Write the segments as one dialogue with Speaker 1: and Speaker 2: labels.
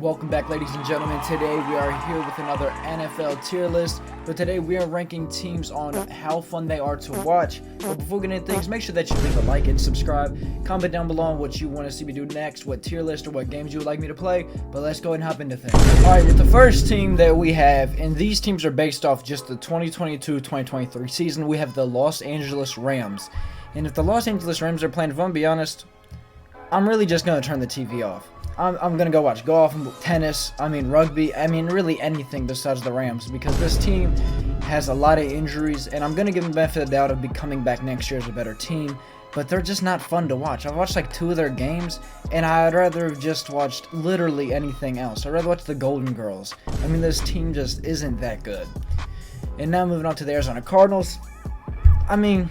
Speaker 1: Welcome back, ladies and gentlemen. Today we are here with another NFL tier list, but today we are ranking teams on how fun they are to watch. But before we get into things, make sure that you leave a like and subscribe. Comment down below on what you want to see me do next, what tier list or what games you would like me to play. But let's go ahead and hop into things. Alright, with the first team that we have, and these teams are based off just the 2022-2023 season, we have the Los Angeles Rams. And if the Los Angeles Rams are playing, if I'm gonna be honest, I'm really just going to turn the TV off. I'm going to go watch golf, tennis, rugby, really anything besides the Rams, because this team has a lot of injuries, and I'm going to give them the benefit of the doubt of becoming back next year as a better team, but they're just not fun to watch. I've watched like 2 of their games, and I'd rather have just watched literally anything else. I'd rather watch the Golden Girls. This team just isn't that good. And now moving on to the Arizona Cardinals. I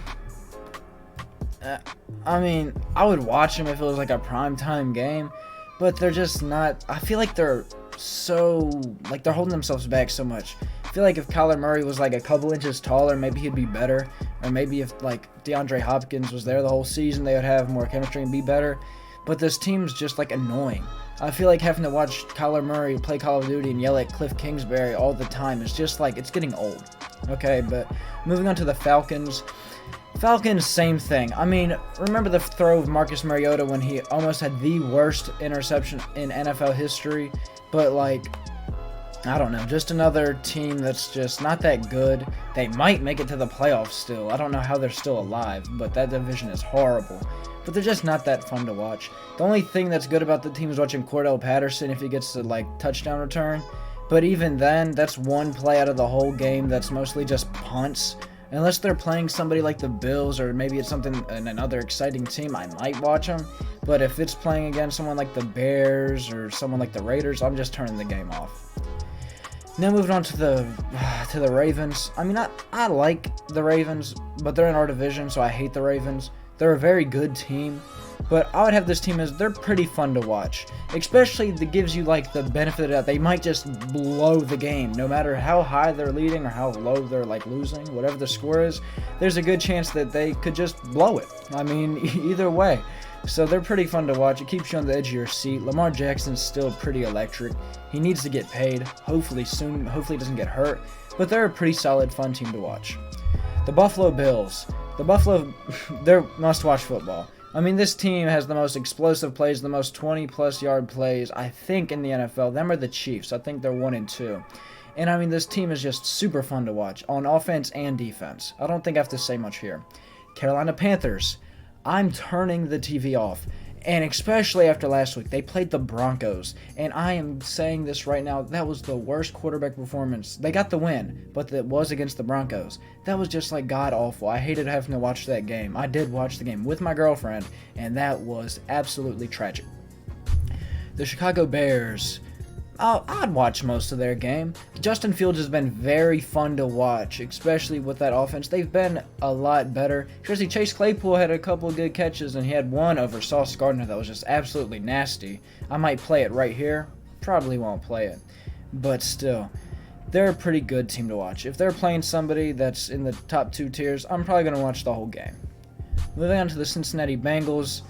Speaker 1: would watch them if it was like a primetime game, but they're just not. I feel like they're they're holding themselves back so much. I feel like if Kyler Murray was like a couple inches taller, maybe he'd be better. Or maybe if like DeAndre Hopkins was there the whole season, they would have more chemistry and be better. But this team's just like annoying. I feel like having to watch Kyler Murray play Call of Duty and yell at Cliff Kingsbury all the time is just like, it's getting old. Okay, but moving on to the Falcons. Falcons, same thing. Remember the throw of Marcus Mariota when he almost had the worst interception in NFL history? But, I don't know. Just another team that's just not that good. They might make it to the playoffs still. I don't know how they're still alive, but that division is horrible. But they're just not that fun to watch. The only thing that's good about the team is watching Cordell Patterson if he gets to, touchdown return. But even then, that's one play out of the whole game that's mostly just punts. Unless they're playing somebody like the Bills, or maybe it's another exciting team, I might watch them. But if it's playing against someone like the Bears or someone like the Raiders, I'm just turning the game off. Now moving on to the Ravens. I like the Ravens, but they're in our division, so I hate the Ravens. They're a very good team, but I would have this team as they're pretty fun to watch. Especially that gives you the benefit that they might just blow the game. No matter how high they're leading or how low they're losing, whatever the score is, there's a good chance that they could just blow it. Either way. So they're pretty fun to watch. It keeps you on the edge of your seat. Lamar Jackson's still pretty electric. He needs to get paid, hopefully soon. Hopefully he doesn't get hurt. But they're a pretty solid, fun team to watch. The Buffalo Bills. They're must-watch football. This team has the most explosive plays, the most 20-plus yard plays, I think, in the NFL. Them are the Chiefs. I think they're 1-2. And, this team is just super fun to watch on offense and defense. I don't think I have to say much here. Carolina Panthers. I'm turning the TV off. And especially after last week, they played the Broncos. And I am saying this right now, that was the worst quarterback performance. They got the win, but it was against the Broncos. That was just god-awful. I hated having to watch that game. I did watch the game with my girlfriend, and that was absolutely tragic. The Chicago Bears. I'd watch most of their game. Justin Fields has been very fun to watch, especially with that offense. They've been a lot better. Especially Chase Claypool had a couple of good catches, and he had one over Sauce Gardner that was just absolutely nasty. I might play it right here. Probably won't play it. But still, they're a pretty good team to watch. If they're playing somebody that's in the top 2 tiers, I'm probably going to watch the whole game. Moving on to the Cincinnati Bengals.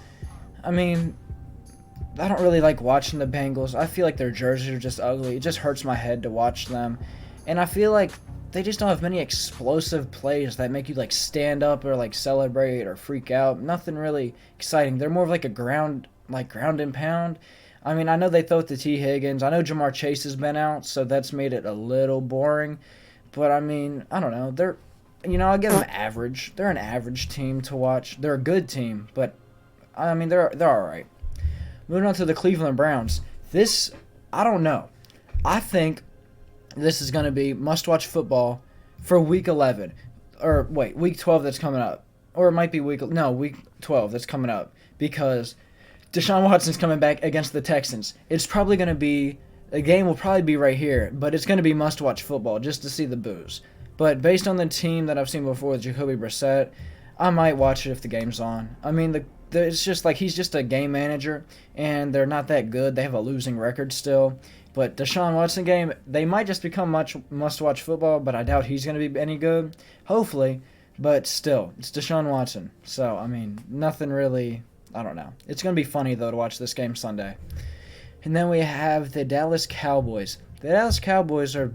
Speaker 1: I don't really like watching the Bengals. I feel like their jerseys are just ugly. It just hurts my head to watch them. And I feel like they just don't have many explosive plays that make you stand up or celebrate or freak out. Nothing really exciting. They're more of a ground and pound. I know they throw it to T. Higgins. I know Jamar Chase has been out, so that's made it a little boring. But I don't know. I'll give them average. They're an average team to watch. They're a good team, but they're all right. Moving on to the Cleveland Browns. I don't know. I think this is going to be must-watch football for Week 11. Or, wait, Week 12 that's coming up. Or it might be Week 12 that's coming up. Because Deshaun Watson's coming back against the Texans. It's probably going to be, the game will probably be right here. But it's going to be must-watch football just to see the boos. But based on the team that I've seen before with Jacoby Brissett, I might watch it if the game's on. It's just he's just a game manager, and they're not that good. They have a losing record still. But Deshaun Watson game, they might just become much must-watch football, but I doubt he's going to be any good. Hopefully, but still, it's Deshaun Watson. So, nothing really, I don't know. It's going to be funny, though, to watch this game Sunday. And then we have the Dallas Cowboys. The Dallas Cowboys are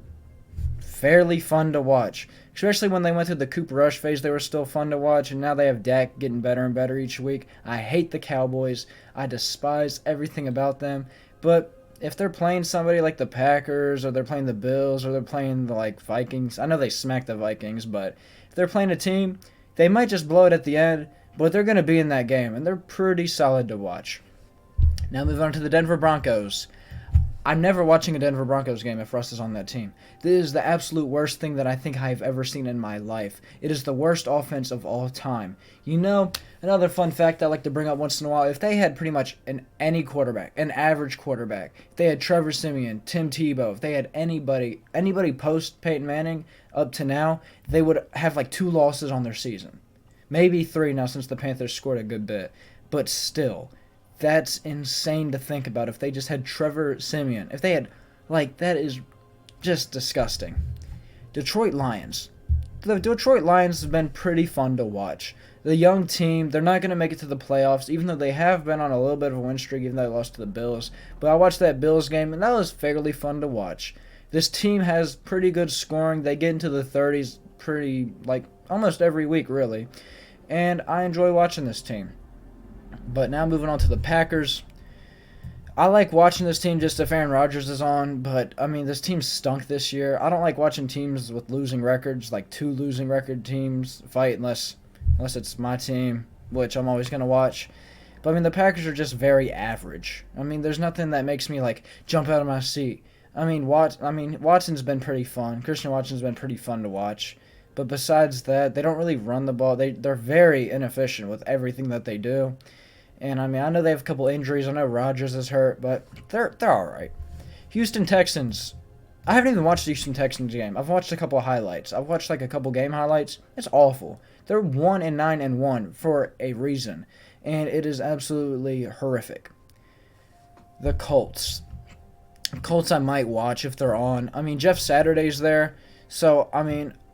Speaker 1: fairly fun to watch. Especially when they went through the Cooper Rush phase, they were still fun to watch, and now they have Dak getting better and better each week. I hate the Cowboys. I despise everything about them. But if they're playing somebody like the Packers, or they're playing the Bills, or they're playing the Vikings, I know they smacked the Vikings, but if they're playing a team, they might just blow it at the end, but they're going to be in that game, and they're pretty solid to watch. Now move on to the Denver Broncos. I'm never watching a Denver Broncos game if Russ is on that team. This is the absolute worst thing that I think I've ever seen in my life. It is the worst offense of all time. You know, another fun fact I like to bring up once in a while, if they had pretty much any quarterback, an average quarterback, if they had Trevor Siemian, Tim Tebow, if they had anybody post Peyton Manning up to now, they would have 2 losses on their season. Maybe 3 now since the Panthers scored a good bit. But still, that's insane to think about if they just had Trevor Siemian. If they had, that is just disgusting. Detroit Lions. The Detroit Lions have been pretty fun to watch. The young team, they're not going to make it to the playoffs, even though they have been on a little bit of a win streak, even though they lost to the Bills. But I watched that Bills game, and that was fairly fun to watch. This team has pretty good scoring. They get into the 30s pretty, almost every week, really. And I enjoy watching this team. But now moving on to the Packers. I like watching this team just if Aaron Rodgers is on, but, this team stunk this year. I don't like watching teams with losing records, 2 losing record teams fight unless it's my team, which I'm always going to watch. But, the Packers are just very average. There's nothing that makes me, jump out of my seat. Watson's been pretty fun. Christian Watson's been pretty fun to watch. But besides that, they don't really run the ball. They're very inefficient with everything that they do. And, I know they have a couple injuries. I know Rodgers is hurt, but they're all right. Houston Texans. I haven't even watched the Houston Texans game. I've watched a couple of highlights. I've watched, a couple game highlights. It's awful. They're 1-9-1 for a reason. And it is absolutely horrific. The Colts. Colts I might watch if they're on. Jeff Saturday's there. So,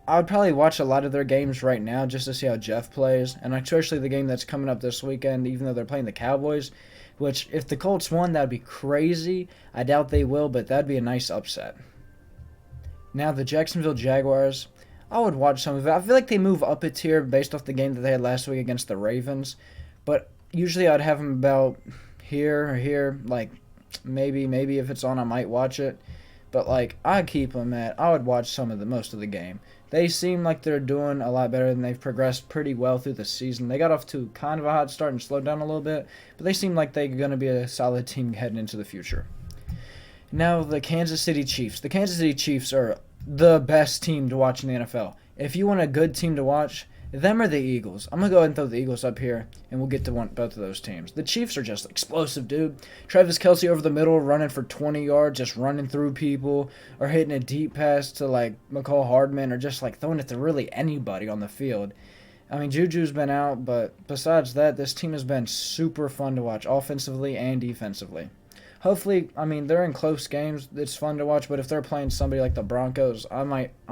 Speaker 1: I would probably watch a lot of their games right now just to see how Jeff plays, and especially the game that's coming up this weekend, even though they're playing the Cowboys, which if the Colts won, that would be crazy. I doubt they will, but that would be a nice upset. Now, the Jacksonville Jaguars, I would watch some of it. I feel like they move up a tier based off the game that they had last week against the Ravens, but usually I'd have them about here or here, maybe if it's on I might watch it, but I'd keep them I would watch most of the game. They seem like they're doing a lot better than they've progressed pretty well through the season. They got off to kind of a hot start and slowed down a little bit, but they seem like they're going to be a solid team heading into the future. Now, the Kansas City Chiefs. The Kansas City Chiefs are the best team to watch in the NFL. If you want a good team to watch, them or the Eagles. I'm going to go ahead and throw the Eagles up here, and we'll get to both of those teams. The Chiefs are just explosive, dude. Travis Kelce over the middle, running for 20 yards, just running through people, or hitting a deep pass to, McCall Hardman, or just, throwing it to really anybody on the field. Juju's been out, but besides that, this team has been super fun to watch, offensively and defensively. Hopefully, they're in close games. It's fun to watch, but if they're playing somebody like the Broncos, I'm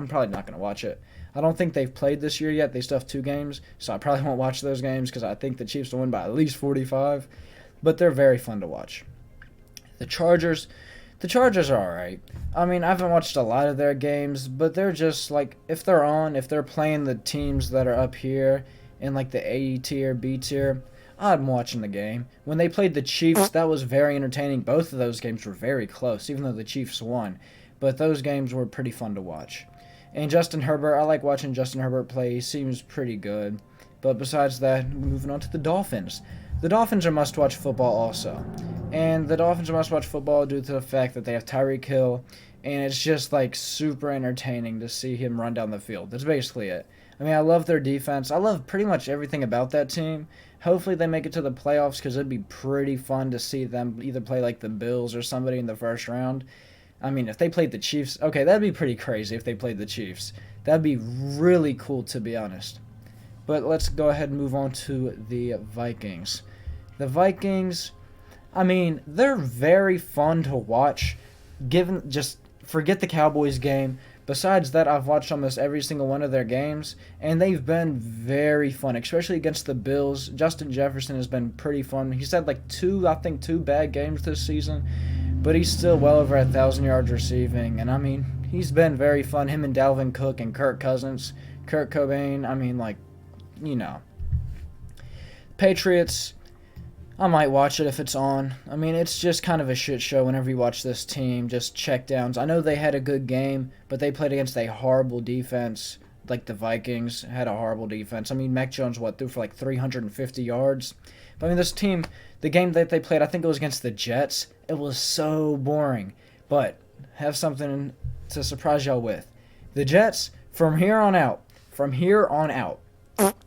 Speaker 1: probably not going to watch it. I don't think they've played this year yet. They still have 2 games, so I probably won't watch those games because I think the Chiefs will win by at least 45. But they're very fun to watch. The Chargers are all right. I haven't watched a lot of their games, but they're just, if they're playing the teams that are up here in, the A tier, B tier, I'm watching the game. When they played the Chiefs, that was very entertaining. Both of those games were very close, even though the Chiefs won. But those games were pretty fun to watch. And Justin Herbert, I like watching Justin Herbert play. He seems pretty good. But besides that, moving on to the Dolphins. The Dolphins are must-watch football also. And the Dolphins are must-watch football due to the fact that they have Tyreek Hill. And it's just, super entertaining to see him run down the field. That's basically it. I love their defense. I love pretty much everything about that team. Hopefully they make it to the playoffs because it'd be pretty fun to see them either play the Bills or somebody in the first round. If they played the Chiefs, okay, that'd be pretty crazy if they played the Chiefs. That'd be really cool, to be honest. But let's go ahead and move on to the Vikings. The Vikings, they're very fun to watch. Forget the Cowboys game. Besides that, I've watched almost every single one of their games, and they've been very fun, especially against the Bills. Justin Jefferson has been pretty fun. He's had 2 bad games this season, but he's still well over 1,000 yards receiving. And I mean, he's been very fun. Him and Dalvin Cook and Kirk Cousins, Kurt Cobain. I mean, like, you know. Patriots, I might watch it if it's on. I mean, it's just kind of a shit show whenever you watch this team. Just check downs. I know they had a good game, but they played against a horrible defense. Like the Vikings had a horrible defense. I mean, Mac Jones, threw for like 350 yards. But I mean, this team, the game that they played, I think it was against the Jets. It was so boring. But have something to surprise y'all with. The Jets, from here on out,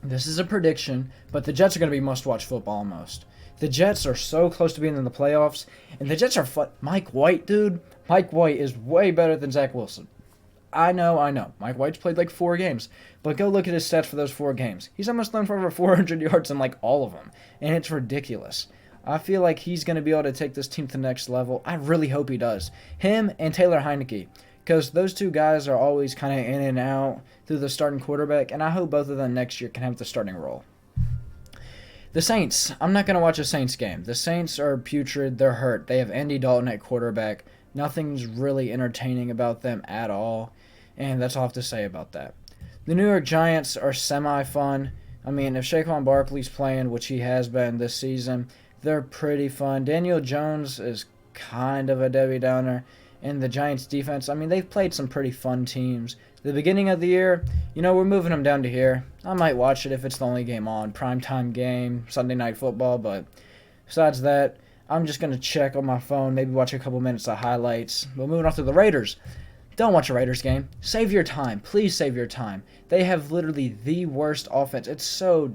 Speaker 1: this is a prediction, but the Jets are going to be must-watch football almost. The Jets are so close to being in the playoffs, and the Jets are fun. Mike White, dude. Mike White is way better than Zach Wilson. I know. Mike White's played like 4 games, but go look at his stats for those 4 games. He's almost thrown for over 400 yards in like all of them, and it's ridiculous. I feel like he's going to be able to take this team to the next level. I really hope he does. Him and Taylor Heineke, because those 2 guys are always kind of in and out through the starting quarterback, and I hope both of them next year can have the starting role. The Saints. I'm not going to watch a Saints game. The Saints are putrid. They're hurt. They have Andy Dalton at quarterback. Nothing's really entertaining about them at all. And that's all I have to say about that. The New York Giants are semi-fun. I mean, if Saquon Barkley's playing, which he has been this season, they're pretty fun. Daniel Jones is kind of a Debbie Downer. And the Giants defense, I mean, they've played some pretty fun teams. The beginning of the year, we're moving them down to here. I might watch it if it's the only game on. Primetime game, Sunday Night Football. But besides that, I'm just going to check on my phone, maybe watch a couple minutes of highlights. But moving on to the Raiders. Don't watch a Raiders game. Save your time. Please save your time. They have literally the worst offense. It's so,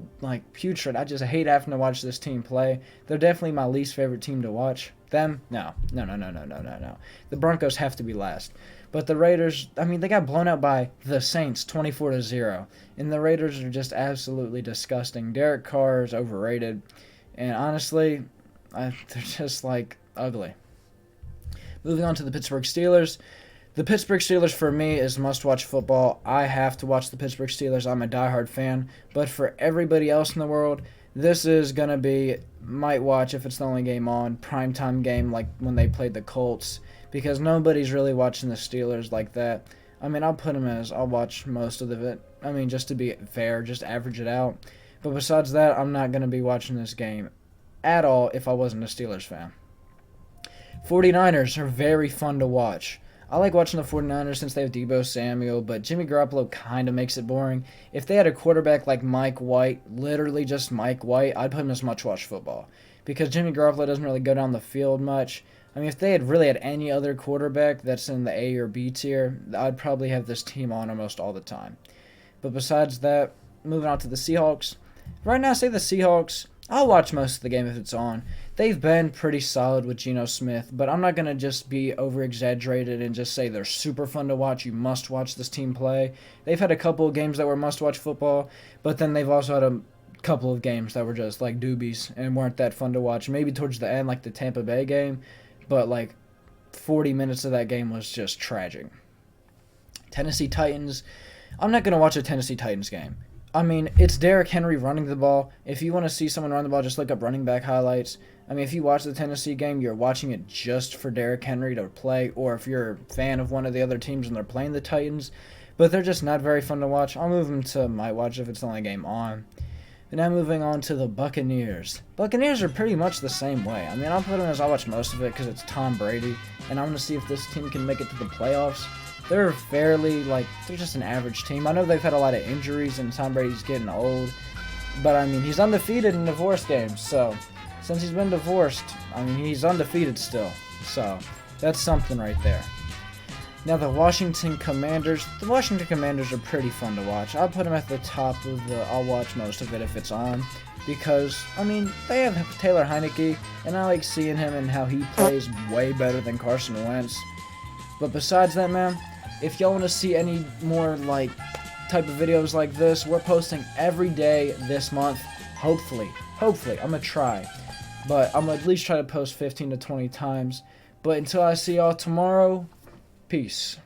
Speaker 1: putrid. I just hate having to watch this team play. They're definitely my least favorite team to watch. Them? No. The Broncos have to be last. But the Raiders, I mean, they got blown out by the Saints 24-0. And the Raiders are just absolutely disgusting. Derek Carr is overrated. And honestly, they're just, ugly. Moving on to the Pittsburgh Steelers. The Pittsburgh Steelers, for me, is must-watch football. I have to watch the Pittsburgh Steelers. I'm a diehard fan. But for everybody else in the world, this is going to be, might watch if it's the only game on, primetime game like when they played the Colts, because nobody's really watching the Steelers like that. I mean, I'll put them as, I'll watch most of it. I mean, just to be fair, just average it out. But besides that, I'm not going to be watching this game at all if I wasn't a Steelers fan. 49ers are very fun to watch. I like watching the 49ers since they have Deebo Samuel, but Jimmy Garoppolo kind of makes it boring. If they had a quarterback like Mike White, literally just Mike White, I'd put him as much-watch football. Because Jimmy Garoppolo doesn't really go down the field much. I mean, if they had really had any other quarterback that's in the A or B tier, I'd probably have this team on almost all the time. But besides that, moving on to the Seahawks. Right now, say the Seahawks, I'll watch most of the game if it's on. They've been pretty solid with Geno Smith, but I'm not going to just be over-exaggerated and just say they're super fun to watch. You must watch this team play. They've had a couple of games that were must-watch football, but then they've also had a couple of games that were just like doobies and weren't that fun to watch. Maybe towards the end, like the Tampa Bay game, but 40 minutes of that game was just tragic. Tennessee Titans. I'm not going to watch a Tennessee Titans game. I mean, it's Derrick Henry running the ball. If you want to see someone run the ball, just look up running back highlights. I mean, if you watch the Tennessee game, you're watching it just for Derrick Henry to play, or if you're a fan of one of the other teams and they're playing the Titans. But they're just not very fun to watch. I'll move them to might watch if it's the only game on. And now moving on to the Buccaneers. Buccaneers are pretty much the same way. I mean, I'll put them as I'll watch most of it because it's Tom Brady, and I want to see if this team can make it to the playoffs. They're fairly, they're just an average team. I know they've had a lot of injuries and Tom Brady's getting old, but I mean, he's undefeated in divorce games, so since he's been divorced, I mean, he's undefeated still, so that's something right there. Now, the Washington Commanders are pretty fun to watch. I'll put them at the top of I'll watch most of it if it's on, because, I mean, they have Taylor Heineke, and I like seeing him and how he plays way better than Carson Wentz. But besides that, man, if y'all want to see any more, type of videos like this, we're posting every day this month. Hopefully. I'm going to try. But I'm going to at least try to post 15 to 20 times. But until I see y'all tomorrow, peace.